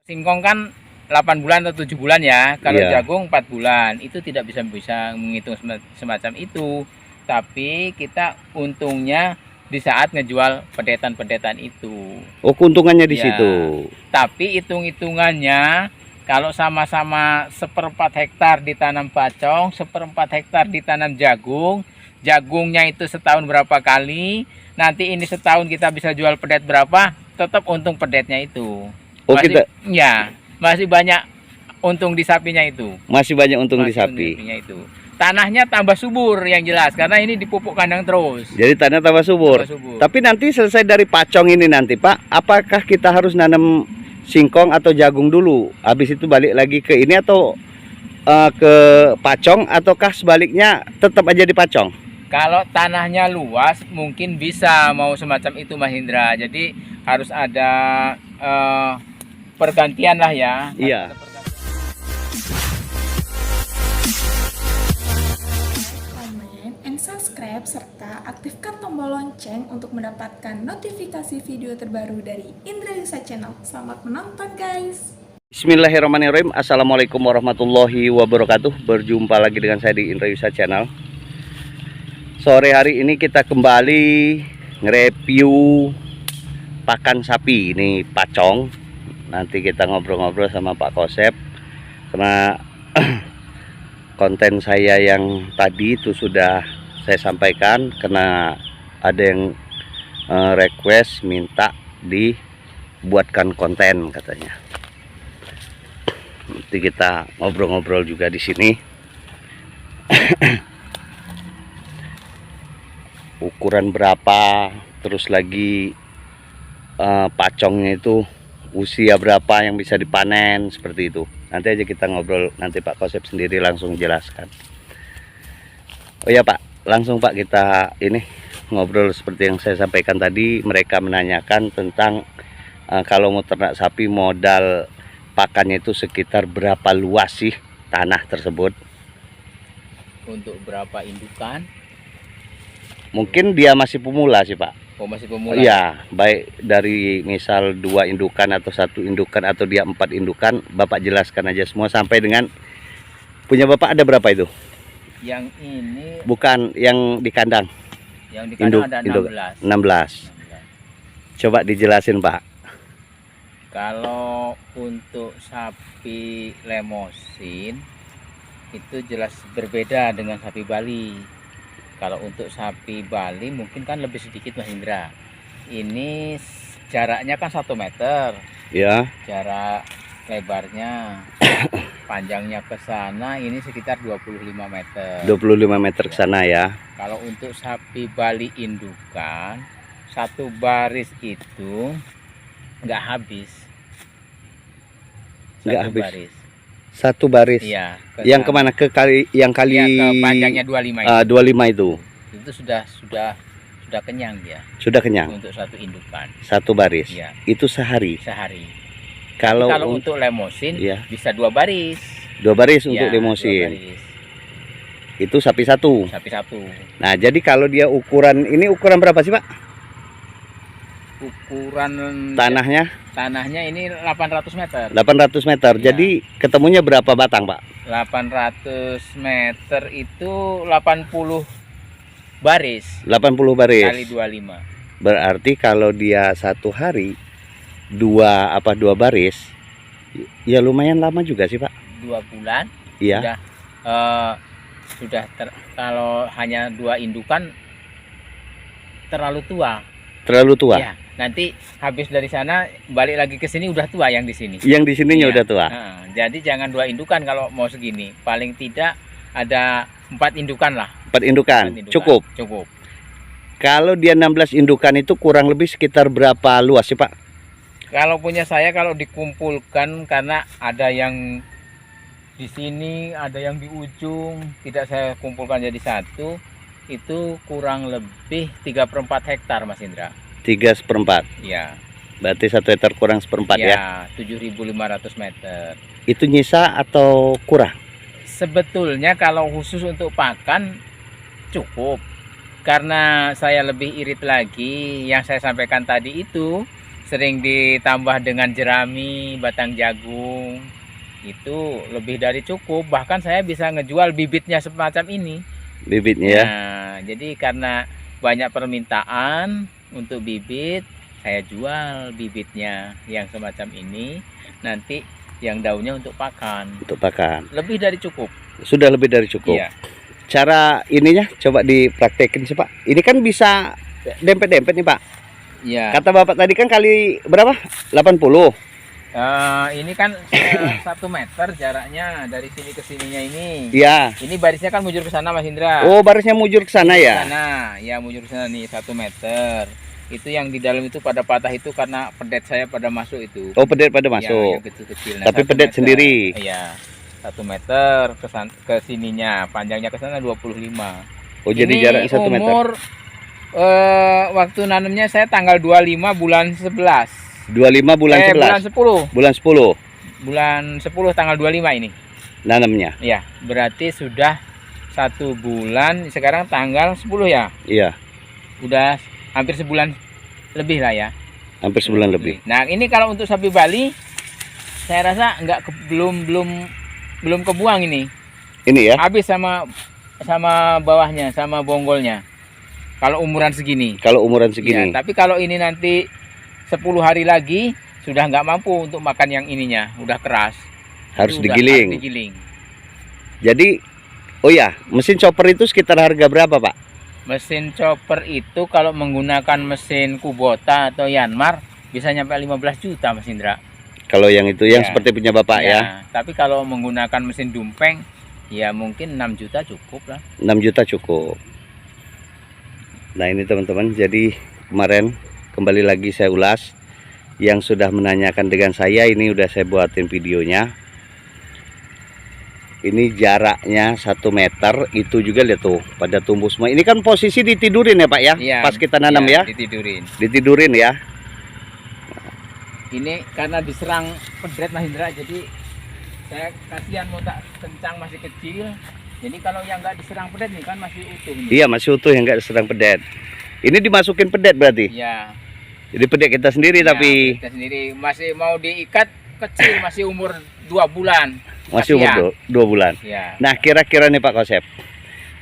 Singkong kan 8 bulan atau 7 bulan ya. Kalau Iya. jagung 4 bulan. Itu tidak bisa menghitung semacam itu. Tapi kita untungnya di saat ngejual pedetan-pedetan itu. Oh, keuntungannya di Ya. situ. Tapi hitung-hitungannya kalau sama-sama 1/4 hektar ditanam pacong, 1/4 hektar ditanam jagung, jagungnya itu setahun berapa kali, nanti ini setahun kita bisa jual pedet berapa, tetap untung pedetnya itu. Oh, Masih banyak untung di sapinya itu. masih banyak untung di Masih sapi. untungnya itu. Tanahnya tambah subur yang jelas karena ini dipupuk kandang terus. Jadi tanah tambah subur. Tambah subur. Tapi nanti selesai dari pacong ini nanti, Pak, apakah kita harus nanam singkong atau jagung dulu? Habis itu balik lagi ke ini atau ke pacong, ataukah sebaliknya tetap aja di pacong? Kalau tanahnya luas mungkin bisa mau semacam itu Mas Indra. Jadi harus ada pergantian lah ya. Iya. Comment and subscribe serta aktifkan tombol lonceng untuk mendapatkan notifikasi video terbaru dari Indra Yusa Channel. Selamat menonton guys. Bismillahirrahmanirrahim. Assalamualaikum warahmatullahi wabarakatuh. Berjumpa lagi dengan saya di Indra Yusa Channel. Sore hari ini kita kembali nge-review pakan sapi. Ini pacong. Nanti kita ngobrol-ngobrol sama Pak Kosep, karena konten saya yang tadi itu sudah saya sampaikan, karena ada yang request minta dibuatkan konten katanya. Nanti kita ngobrol-ngobrol juga di sini. Ukuran berapa, terus lagi pacongnya itu usia berapa yang bisa dipanen, seperti itu. Nanti aja kita ngobrol, nanti Pak Kosep sendiri langsung jelaskan. Oh ya Pak, langsung Pak kita ini ngobrol seperti yang saya sampaikan tadi. Mereka menanyakan tentang kalau mau ternak sapi modal pakannya itu sekitar berapa luas sih tanah tersebut. Untuk berapa indukan? Mungkin dia masih pemula sih Pak. Oh masih pemula. Iya, baik dari misal 2 indukan atau 1 indukan atau dia 4 indukan, Bapak jelaskan aja semua sampai dengan punya Bapak ada berapa itu? Yang ini Bukan yang di kandang. yang di kandang ada 16. 16. Coba dijelasin Pak. Kalau untuk sapi lemosin itu jelas berbeda dengan sapi Bali. Kalau untuk sapi Bali mungkin kan lebih sedikit Mas Indra. Ini jaraknya kan 1 meter. Ya. Jarak lebarnya, panjangnya ke sana ini sekitar 25 meter. 25 meter ke sana ya. Kalau untuk sapi Bali indukan, 1 baris itu nggak habis. Nggak Satu habis. baris. 1 baris. Iya. Yang kemana? Ke kali yang kali Iya, ke panjangnya 25 itu. 25 itu. Itu sudah kenyang dia. Sudah kenyang. Untuk 1 indukan. 1 baris. Iya. Itu sehari. Sehari. Kalau Untuk lemosin iya. bisa 2 baris. 2 baris untuk Iya, 2 lemosin. baris. Itu sapi 1. Sapi 1. Nah, jadi kalau dia ukuran ukuran berapa sih, Pak? Ukuran Tanahnya ini 800 meter. 800 meter. Iya. Jadi ketemunya berapa batang, Pak? 800 meter itu 80 baris 80 baris. kali 25. Berarti kalau dia 1 hari 2 baris, ya lumayan lama juga sih, Pak. 2 bulan. Iya. Kalau hanya 2 indukan terlalu tua. Terlalu tua. Ya, nanti habis dari sana balik lagi ke sini udah tua yang di sini. Yang di sininya Iya. udah tua. Nah, jadi jangan 2 indukan kalau mau segini. Paling tidak ada 4 indukan lah. 4 indukan. 4 indukan. Cukup. Cukup. Kalau dia 16 indukan itu kurang lebih sekitar berapa luas sih, Pak? Kalau punya saya kalau dikumpulkan karena ada yang di sini, ada yang di ujung, tidak saya kumpulkan jadi satu, itu kurang lebih 3/4 hektar Mas Indra. 3/4. Ya. Berarti 1 hektar kurang 1/4 ya. Ya, 7.500 meter. Itu nyisa atau kurang? Sebetulnya kalau khusus untuk pakan cukup. Karena saya lebih irit lagi yang saya sampaikan tadi itu, sering ditambah dengan jerami, batang jagung, itu lebih dari cukup. Bahkan saya bisa ngejual bibitnya semacam ini. Bibitnya ya. Nah, jadi karena banyak permintaan untuk bibit, saya jual bibitnya yang semacam ini. Nanti yang daunnya untuk pakan. Untuk pakan. Lebih dari cukup. Sudah lebih dari cukup. Iya. Cara ininya coba dipraktekin sih Pak. Ini kan bisa dempet-dempet nih Pak. Iya. Kata Bapak tadi kan kali berapa? 80. Ini kan 1 meter jaraknya dari sini ke sininya ini. Iya. Ini barisnya kan mujur ke sana Mas Indra. Oh, barisnya mujur ke sana ya. Sana, ya mujur ke sana nih 1 meter. Itu yang di dalam itu pada patah itu karena pedet saya pada masuk itu. Oh, pedet pada Ya, masuk. yang kecil-kecil. Tapi 1 pedet meter. sendiri. Iya. 1 meter ke sininya, panjangnya ke sana 25. Oh, jadi Ini jaraknya 1 meter. umur waktu nanamnya saya tanggal 25 bulan 11. 25 bulan 11. Bulan 10. Bulan 10 Bulan 10 tanggal 25 ini. nanamnya. Ya, berarti sudah 1 bulan, sekarang tanggal 10 ya. Iya, Udah hampir sebulan lebih lah ya. hampir sebulan lebih. Nah, ini kalau untuk sapi Bali saya rasa belum kebuang ini. Ini ya. Habis sama bawahnya, sama bonggolnya. Kalau umuran segini. Kalau umuran Ya, segini. tapi kalau ini nanti 10 hari lagi sudah nggak mampu untuk makan yang ininya, udah keras. Harus Itu udah digiling. harus digiling. Jadi, oh ya, mesin chopper itu sekitar harga berapa Pak? Mesin chopper itu kalau menggunakan mesin Kubota atau Yanmar bisa nyampe 15 juta Mas Indra. Kalau yang itu yang Ya. seperti punya Bapak ya. Tapi kalau menggunakan mesin dumpeng ya mungkin 6 juta cukup lah. 6 juta cukup. Nah ini teman-teman, jadi kemarin kembali lagi saya ulas. Yang sudah menanyakan dengan saya, ini udah saya buatin videonya. Ini jaraknya 1 meter, itu juga lihat tuh pada tumbuh semua. Ini kan posisi ditidurin ya Pak ya, Iya, pas kita nanam ya. Ditidurin. Ditidurin ya. Ini karena diserang pedret Mas Indra, jadi saya kasihan mau tak kencang masih kecil. Jadi kalau yang nggak diserang pedet nih kan masih utuh nih. Iya masih utuh yang nggak sedang pedet. Ini dimasukin pedet berarti. Iya. Jadi pedet kita sendiri Ya, tapi kita sendiri masih mau diikat kecil, masih umur 2 bulan. masih umur 2 bulan. Ya. Nah kira-kira nih Pak Kosep,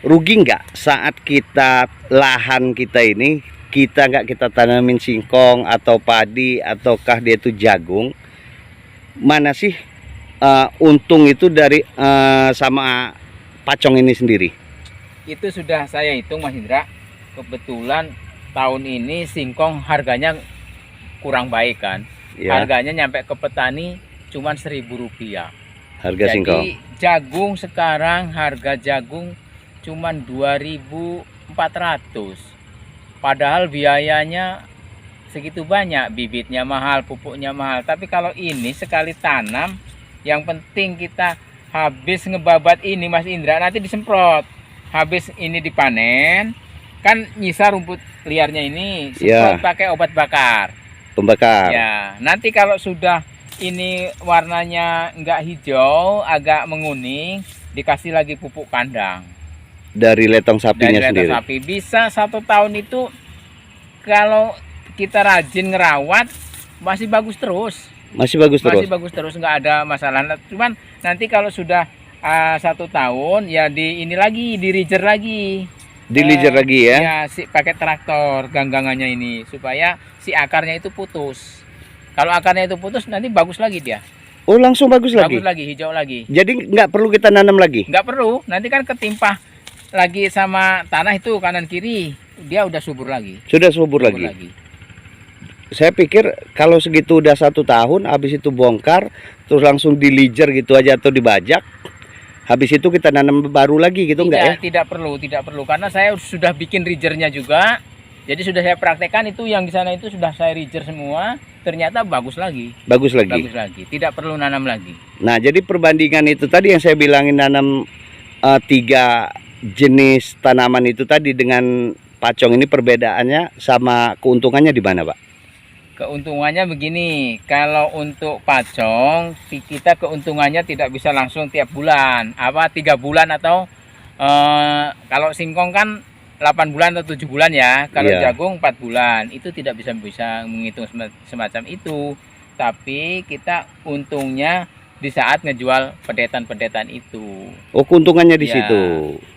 rugi nggak saat kita lahan kita ini kita nggak kita tanamin singkong atau padi ataukah dia itu jagung? Mana sih untung itu dari sama pacong ini sendiri? Itu sudah saya hitung Mas Indra. Kebetulan tahun ini singkong harganya kurang baik kan. Ya, Harganya nyampe ke petani cuman Rp1.000. harga Jadi singkong. jagung sekarang harga jagung cuman 2.400. Padahal biayanya segitu banyak, bibitnya mahal, pupuknya mahal. Tapi kalau ini sekali tanam, yang penting kita habis ngebabat ini Mas Indra, nanti disemprot. Habis ini dipanen, kan nyisa rumput liarnya ini, semprot pakai obat bakar. Pembakar. Ya, nanti kalau sudah ini warnanya enggak hijau, agak menguning, dikasih lagi pupuk kandang. Dari letong sapinya Dari sendiri. sapi bisa 1 tahun itu kalau kita rajin ngerawat masih bagus terus. Masih bagus terus. Masih bagus terus, nggak ada masalah. Cuman nanti kalau sudah 1 tahun ya ini lagi di ridger lagi. Dilijer lagi ya. Ya, pakai traktor ganggangannya ini supaya si akarnya itu putus. Kalau akarnya itu putus nanti bagus lagi dia. Oh langsung bagus lagi. Bagus lagi, hijau lagi. Jadi nggak perlu kita nanam lagi. Nggak perlu, nanti kan ketimpah lagi sama tanah itu kanan kiri, dia udah subur lagi. Sudah subur lagi. Saya pikir kalau segitu udah 1 tahun, habis itu bongkar, terus langsung dilijer gitu aja atau dibajak. Habis itu kita nanam baru lagi gitu enggak ya? Tidak perlu karena saya sudah bikin ridgernya juga. Jadi sudah saya praktekkan itu yang di sana itu sudah saya ridger semua, ternyata bagus lagi. Bagus lagi. Bagus lagi, tidak perlu nanam lagi. Nah, jadi perbandingan itu tadi yang saya bilangin nanam 3 jenis tanaman itu tadi dengan pacong ini perbedaannya sama keuntungannya di mana, Pak? Keuntungannya begini, kalau untuk pacong kita keuntungannya tidak bisa langsung tiap bulan, 3 bulan atau kalau singkong kan 8 bulan atau 7 bulan ya. Kalau Iya. jagung 4 bulan. Itu tidak bisa menghitung semacam itu. Tapi kita untungnya di saat ngejual pedetan-pedetan itu. Oh, keuntungannya di Ya. situ.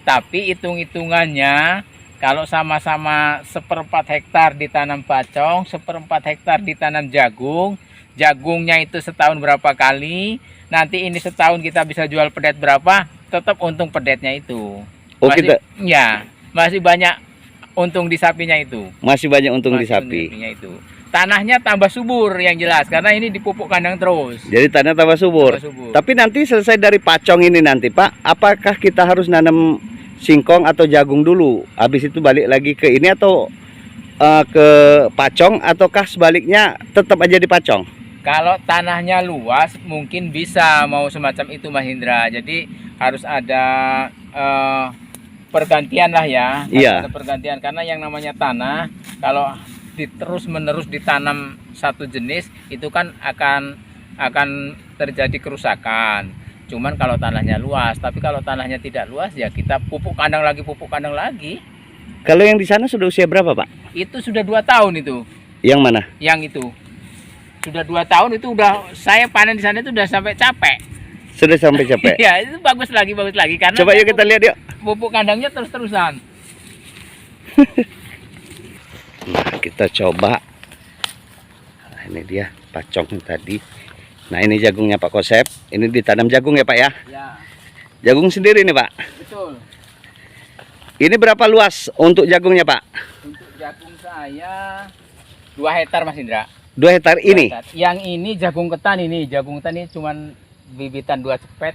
Tapi hitung-hitungannya kalau sama-sama 1/4 hektar ditanam pacong, 1/4 hektar ditanam jagung, jagungnya itu setahun berapa kali, nanti ini setahun kita bisa jual pedet berapa, tetap untung pedetnya itu. Oh, Masih banyak untung di sapinya itu. masih banyak untung di Masih sapi. sapinya itu. Tanahnya tambah subur yang jelas karena ini dipupuk kandang terus. Jadi tanah tambah subur. Tambah subur. Tapi nanti selesai dari pacong ini nanti Pak, apakah kita harus nanam singkong atau jagung dulu? Habis itu balik lagi ke ini atau ke pacong, ataukah sebaliknya tetap aja di pacong? Kalau tanahnya luas mungkin bisa mau semacam itu Mas Indra. Jadi harus ada pergantian lah ya. Harus Iya. ada pergantian karena yang namanya tanah kalau terus menerus ditanam satu jenis itu kan akan terjadi kerusakan. Cuman kalau tanahnya luas, tapi kalau tanahnya tidak luas ya kita pupuk kandang lagi. Kalau yang di sana sudah usia berapa Pak? Itu sudah 2 tahun itu. Yang mana? Yang itu. Sudah 2 tahun itu udah saya panen di sana itu udah sampai capek. Sudah sampai capek. Ya, itu bagus lagi karena Coba yuk kita lihat yuk. pupuk kandangnya terus-terusan. Nah, kita coba. Nah, ini dia pacong tadi. Nah, ini jagungnya Pak Kosep. Ini ditanam jagung ya Pak ya? Ya, Jagung sendiri nih Pak. betul. Ini berapa luas untuk jagungnya Pak? Untuk jagung saya 2 hektar Mas Indra. 2 hektar 2 ini. hektar. Yang ini jagung ketan ini. Jagung ketan ini cuman bibitan 2 cepet.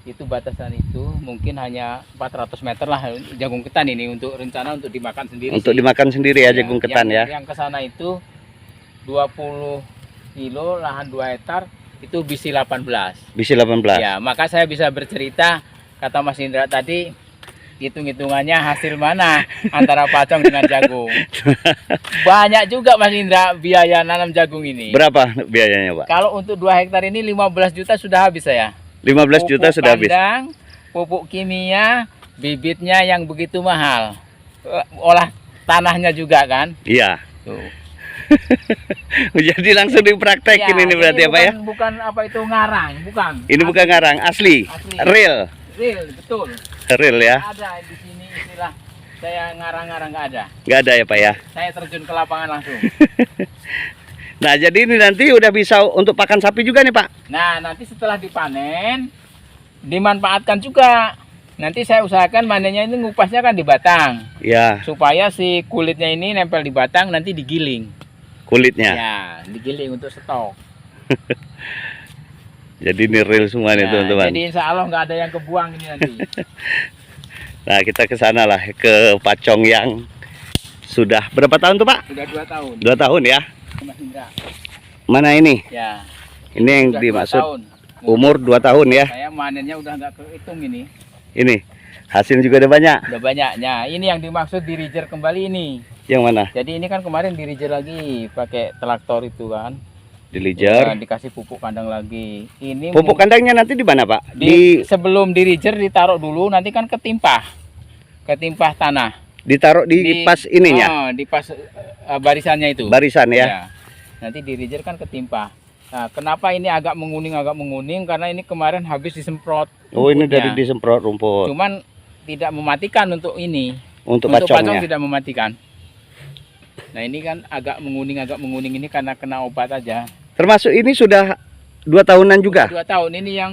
Itu batasan itu mungkin hanya 400 meter lah jagung ketan ini untuk rencana untuk dimakan sendiri. Untuk sih. dimakan sendiri ya, Ya, jagung ketan ya. Yang ke sana itu 20 kilo lahan 2 hektar itu bisi 18. Bisi 18. Ya, maka saya bisa bercerita kata Mas Indra tadi hitung-hitungannya hasil mana antara pacong dengan jagung. Banyak juga Mas Indra biaya nanam jagung ini. Berapa biayanya Pak? Kalau untuk 2 hektar ini 15 juta sudah habis saya. 15 juta sudah habis. Kandang, pupuk kimia, bibitnya yang begitu mahal. Olah tanahnya juga kan. Iya. Tuh. Jadi langsung dipraktekin Ya, ini berarti ya Pak ya? Bukan apa itu ngarang, bukan. Ini bukan ngarang, asli. Asli. Real. Real, betul. Real ya. Ada di sini istilah saya ngarang-ngarang nggak ada. Nggak ada ya Pak ya? Saya terjun ke lapangan langsung. Nah, jadi ini nanti udah bisa untuk pakan sapi juga nih Pak. Nah, nanti setelah dipanen dimanfaatkan juga. Nanti saya usahakan manennya ini ngupasnya kan di batang. Ya, Supaya si kulitnya ini nempel di batang nanti digiling. kulitnya. Ya, digiling untuk stok. Jadi ini real semua nih Ya, teman-teman. jadi insya Allah nggak ada yang kebuang ini nanti. Nah, kita ke sana lah, ke pacong yang sudah berapa tahun tuh Pak? Sudah 2 tahun. 2 tahun ya. Mas Indra. Mana ini? Ya. Ini yang Sudah 2 dimaksud tahun. umur 2 tahun ya. Saya manennya udah nggak kehitung ini. Ini hasil juga udah banyak. Udah banyaknya. Ini yang dimaksud dirijer kembali ini. Yang mana? Jadi ini kan kemarin dirijer lagi pakai traktor itu kan. Dilijar. Ya, dikasih pupuk kandang lagi. Ini Pupuk kandangnya nanti di mana Pak? sebelum dirijer ditaruh dulu nanti kan ketimpah tanah. Ditaruh di pas ininya, di pas barisannya itu. barisan ya. Ya. Nanti dirijer kan ketimpah. Nah, kenapa ini agak menguning karena ini kemarin habis disemprot. Oh, ini rumputnya. dari disemprot rumput. Cuman tidak mematikan untuk ini. Untuk Untuk pacong pacongnya. tidak mematikan. Nah, ini kan agak menguning ini karena kena obat aja. Termasuk ini sudah 2 tahunan juga. 2 tahun ini yang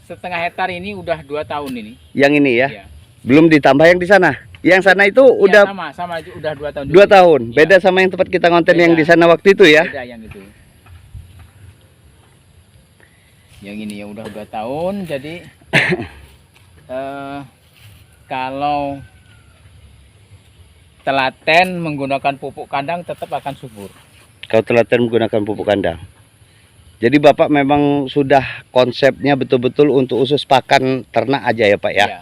setengah hektar ini udah 2 tahun ini. Yang ini ya. Iya. Belum ditambah yang di sana. Yang sana itu Iya, udah sama udah 2 tahun. 2 tahun. Iya. Beda sama yang tempat kita ngonten yang Beda. di sana waktu itu ya. Beda yang itu. Yang ini yang udah 2 tahun jadi kalau telaten menggunakan pupuk kandang tetap akan subur. Kau telaten menggunakan pupuk kandang. Jadi Bapak memang sudah konsepnya betul-betul untuk usus pakan ternak aja ya Pak ya. Iya.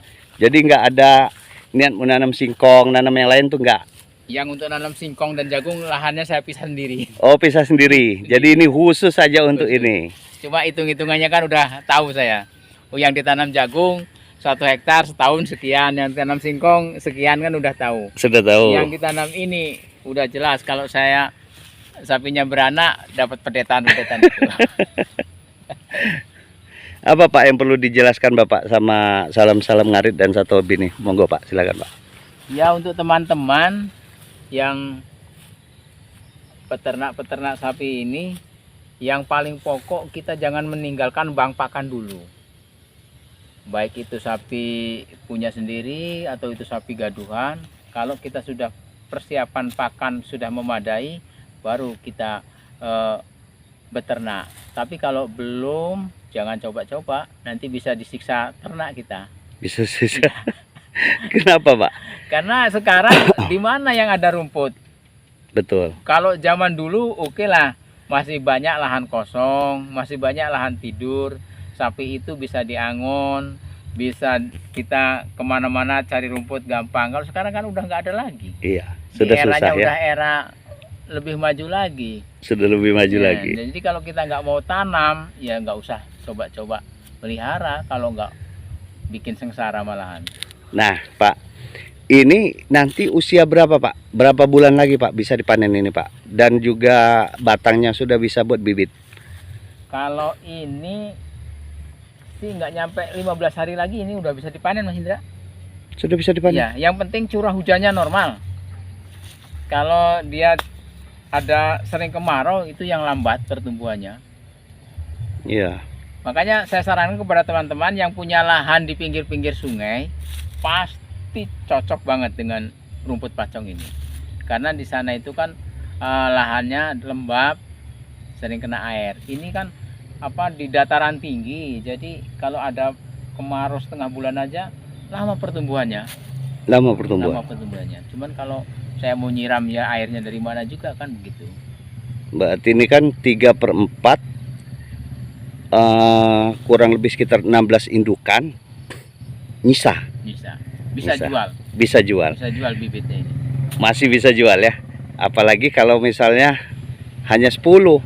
Jadi nggak ada niat menanam singkong, nanam yang lain tuh nggak. Yang untuk nanam singkong dan jagung lahannya saya pisah sendiri. Oh, pisah sendiri. Jadi ini khusus saja untuk Khusus. ini. Cuma hitung-hitungannya kan udah tahu saya. Oh, yang ditanam jagung 1 hektar setahun sekian, yang tanam singkong sekian kan udah tahu. Sudah tahu. Yang ditanam ini udah jelas. Kalau saya sapinya beranak dapat pedetan-pedetan itu. Apa Pak yang perlu dijelaskan Bapak sama salam-salam ngarit dan satu hobi nih? Monggo Pak, silakan Pak. Ya, untuk teman-teman yang peternak-peternak sapi ini, yang paling pokok kita jangan meninggalkan bank pakan dulu. Baik itu sapi punya sendiri atau itu sapi gaduhan. Kalau kita sudah persiapan pakan sudah memadai, baru kita beternak. Tapi kalau belum, jangan coba-coba, nanti bisa disiksa ternak kita. Bisa sisa. Kenapa Pak? Karena sekarang di mana yang ada rumput? Betul. Kalau zaman dulu oke lah, masih banyak lahan kosong, masih banyak lahan tidur, sapi itu bisa diangon, bisa kita kemana-mana cari rumput gampang. Kalau sekarang kan udah nggak ada lagi. Iya, sudah Eranya susah ya. udah era lebih maju lagi. Sudah lebih maju Ya, lagi. jadi kalau kita nggak mau tanam, ya nggak usah coba-coba pelihara. Kalau nggak bikin sengsara malahan. Nah Pak, ini nanti usia berapa Pak? Berapa bulan lagi Pak bisa dipanen ini Pak? Dan juga batangnya sudah bisa buat bibit. Kalau ini sih nggak nyampe 15 hari lagi ini udah bisa dipanen Mas Indra. Sudah bisa dipanen? Ya, yang penting curah hujannya normal. Kalau dia ada sering kemarau itu yang lambat pertumbuhannya. Iya. Makanya saya sarankan kepada teman-teman yang punya lahan di pinggir-pinggir sungai, pasti cocok banget dengan rumput pacong ini. Karena di sana itu kan lahannya lembab, sering kena air. Ini kan di dataran tinggi. Jadi kalau ada kemarau setengah bulan aja lama pertumbuhannya. Lama pertumbuhan. Lama pertumbuhannya. Cuman kalau saya mau nyiram ya airnya dari mana juga kan begitu. Berarti ini kan 3/4 kurang lebih sekitar 16 indukan nyisa. Bisa Bisa. jual. Bisa jual. Bisa jual bibitnya ini. Masih bisa jual ya. Apalagi kalau misalnya hanya 10.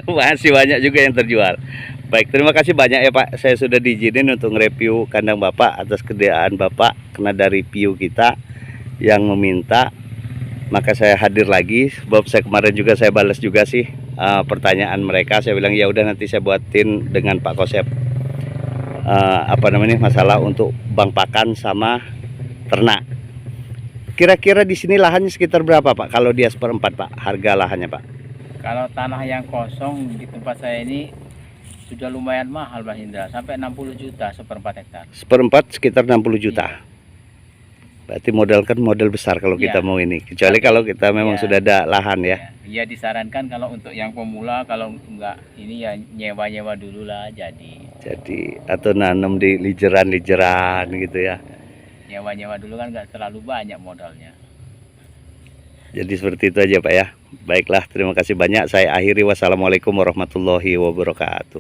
Masih banyak juga yang terjual. Baik, terima kasih banyak ya Pak. Saya sudah diizinin untuk nge-review kandang Bapak atas kedayaan Bapak karena dari view kita yang meminta. Maka saya hadir lagi, sebab saya kemarin juga saya balas juga sih pertanyaan mereka. Saya bilang ya udah nanti saya buatin dengan Pak Kosep masalah untuk bank pakan sama ternak. Kira-kira di sini lahannya sekitar berapa Pak? Kalau dia 1/4 Pak, harga lahannya Pak? Kalau tanah yang kosong di tempat saya ini sudah lumayan mahal Mas Indra, sampai 60 juta 1/4 hektar. 1/4 sekitar 60 juta. Berarti modal kan modal besar kalau kita mau ini. Kecuali kalau kita memang sudah ada lahan ya. Ya disarankan kalau untuk yang pemula, kalau enggak ini ya nyewa-nyewa dulu lah jadi. Jadi atau nanam di lijeran-lijeran gitu ya. Nyewa-nyewa dulu kan enggak terlalu banyak modalnya. Jadi seperti itu aja Pak ya. Baiklah, terima kasih banyak. Saya akhiri. Wassalamualaikum warahmatullahi wabarakatuh.